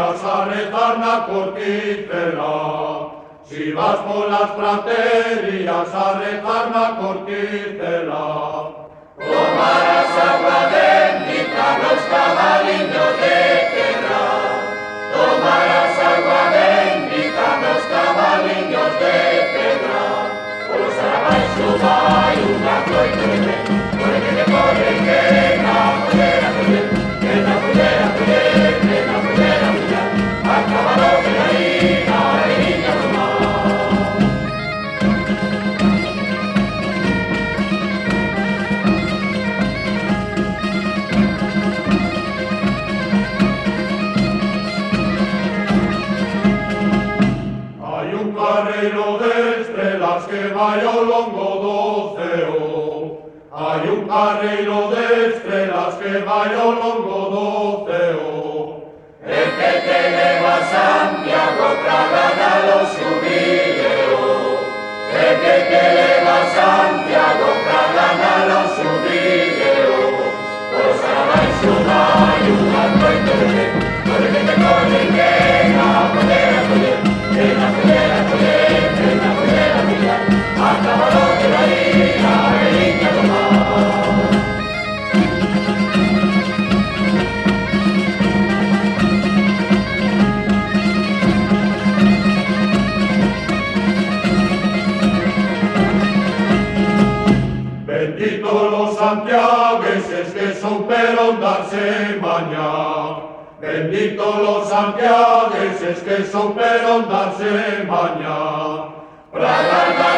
vayas a rezar na Corticela, si vas por las praterías a rezar na Corticela. Tomarás agua bendita los caballitos de tierra, tomarás agua bendita los caballitos de pedra. Os arabais subai una coitere, corre, a caballo de la ira, niña Hay un carreiro de estrelas que vai ao longo do ceo. Hay un carreiro de estrelas que vai ao longo do ceo. el que te lleva a Santiago para ganar los jubileos, el que te lleva a Santiago para ganar los jubileos. Os arabais subai una coitere, corre que te corre que la poder, a caballo de la ira, niña tomar. Bendito los santiagueses que son pero darse mañana. Bendito los santiagueses que son pero darse mañana. Para